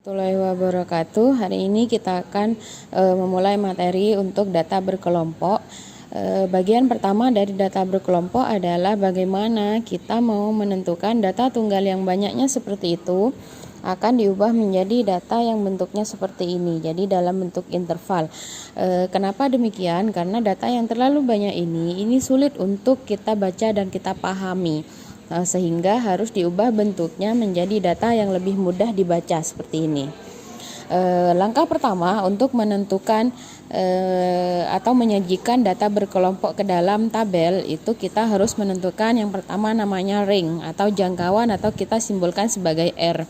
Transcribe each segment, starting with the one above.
Warahmatullahi wabarakatuh. Hari ini kita akan memulai materi untuk data berkelompok. Bagian pertama dari data berkelompok adalah bagaimana kita mau menentukan data tunggal yang banyaknya seperti itu akan diubah menjadi data yang bentuknya seperti ini, jadi dalam bentuk interval. Kenapa demikian? Karena data yang terlalu banyak ini sulit untuk kita baca dan kita pahami. Sehingga harus diubah bentuknya menjadi data yang lebih mudah dibaca seperti ini. Langkah pertama untuk menentukan atau menyajikan data berkelompok ke dalam tabel itu kita harus menentukan yang pertama namanya ring atau jangkauan atau kita simbolkan sebagai R.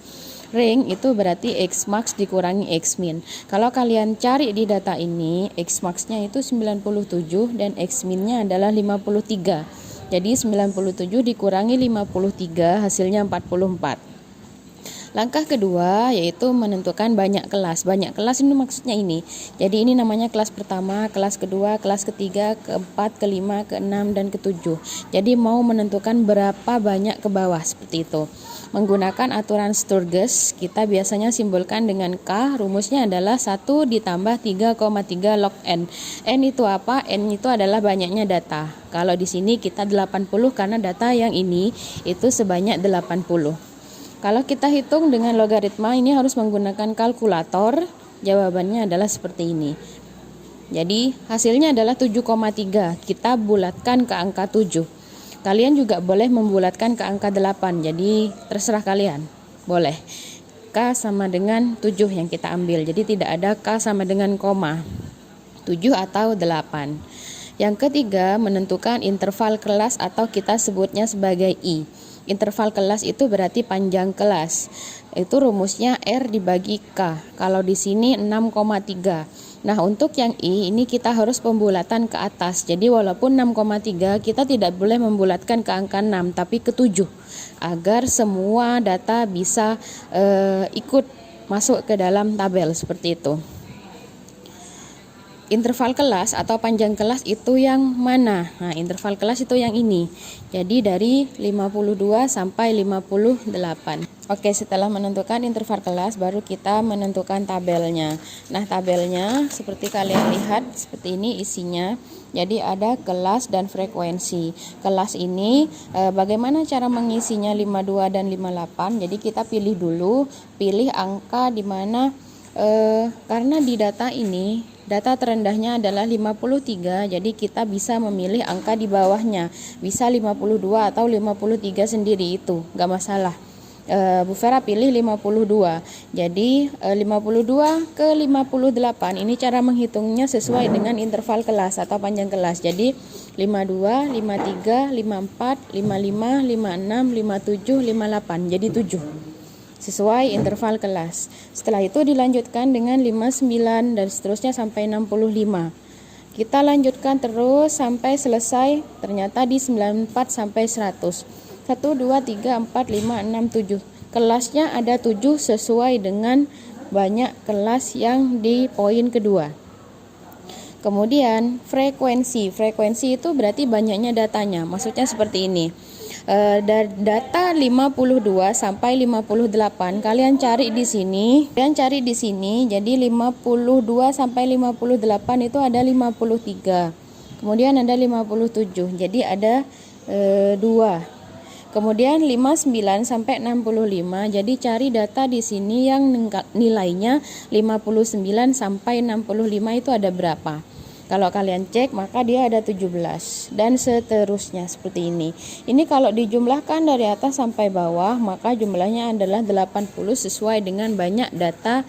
Ring itu berarti X max dikurangi X min. Kalau kalian cari di data ini X max-nya itu 97 dan X min-nya adalah 53. Jadi 97 dikurangi 53 hasilnya 44. Langkah kedua yaitu menentukan banyak kelas. Banyak kelas ini maksudnya ini. Jadi ini namanya kelas pertama, kelas kedua, kelas ketiga, keempat, kelima, keenam, dan ketujuh. Jadi mau menentukan berapa banyak ke bawah seperti itu. Menggunakan aturan Sturges, kita biasanya simbolkan dengan K. Rumusnya adalah 1 ditambah 3,3 log N. N itu apa? N itu adalah banyaknya data. Kalau di sini kita 80 karena data yang ini itu sebanyak 80. Kalau kita hitung dengan logaritma ini harus menggunakan kalkulator. Jawabannya adalah seperti ini. Jadi hasilnya adalah 7,3. Kita bulatkan ke angka 7. Kalian juga boleh membulatkan ke angka 8. Jadi terserah kalian. Boleh. K sama dengan 7 yang kita ambil. Jadi tidak ada K sama dengan koma. 7 atau 8. Yang ketiga, menentukan interval kelas atau kita sebutnya sebagai I. Interval kelas itu berarti panjang kelas. Itu rumusnya R dibagi K. Kalau di sini 6,3. Nah, untuk yang I ini kita harus pembulatan ke atas. Jadi walaupun 6,3 kita tidak boleh membulatkan ke angka 6 tapi ke 7 agar semua data bisa ikut masuk ke dalam tabel seperti itu. Interval kelas atau panjang kelas itu yang mana? Nah, interval kelas itu yang ini. Jadi dari 52 sampai 58. Oke, setelah menentukan interval kelas baru kita menentukan tabelnya. Nah, tabelnya seperti kalian lihat seperti ini isinya. Jadi ada kelas dan frekuensi. Kelas ini bagaimana cara mengisinya 52 dan 58? Jadi kita pilih dulu, pilih angka di mana karena di data ini data terendahnya adalah 53, jadi kita bisa memilih angka di bawahnya. Bisa 52 atau 53 sendiri itu, nggak masalah. Bu Vera pilih 52. Jadi 52 ke 58 ini cara menghitungnya sesuai dengan interval kelas atau panjang kelas. Jadi 52, 53, 54, 55, 56, 57, 58. Jadi 7. Sesuai interval kelas. Setelah itu dilanjutkan dengan 59 dan seterusnya sampai 65. Kita lanjutkan terus sampai selesai, ternyata di 94 sampai 100. 1, 2, 3, 4, 5, 6, 7. Kelasnya ada 7 sesuai dengan banyak kelas yang di poin kedua. Kemudian frekuensi. Frekuensi itu berarti banyaknya datanya. Maksudnya seperti ini. Data 52 sampai 58 kalian cari di sini. Jadi 52 sampai 58 itu ada 53. Kemudian ada 57. Jadi ada 2. Kemudian 59 sampai 65. Jadi cari data di sini yang nilainya 59 sampai 65 itu ada berapa? Kalau kalian cek maka dia ada 17 dan seterusnya seperti ini. Ini kalau dijumlahkan dari atas sampai bawah maka jumlahnya adalah 80 sesuai dengan banyak data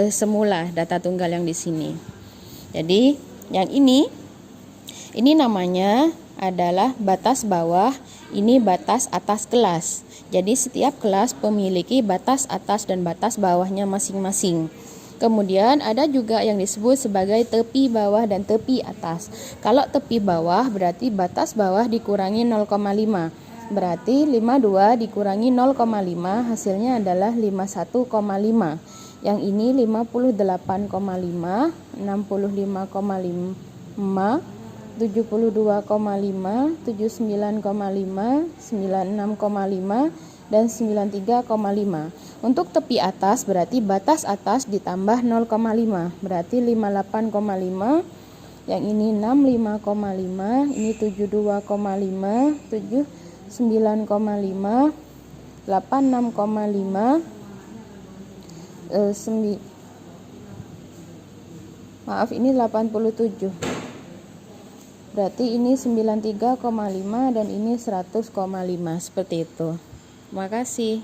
semula, data tunggal yang di sini. Jadi yang ini namanya adalah batas bawah, ini batas atas kelas. Jadi setiap kelas memiliki batas atas dan batas bawahnya masing-masing. Kemudian ada juga yang disebut sebagai tepi bawah dan tepi atas. Kalau tepi bawah berarti batas bawah dikurangi 0,5. Berarti 52 dikurangi 0,5 hasilnya adalah 51,5. Yang ini 58,5, 65,5, 72,5, 79,5, 96,5, dan 93,5. Untuk tepi atas berarti batas atas ditambah 0,5, berarti 58,5. Yang ini 65,5, ini 72,5, 79,5, 86,5, ini 87. Berarti ini 93,5 dan ini 100,5, seperti itu. Terima kasih.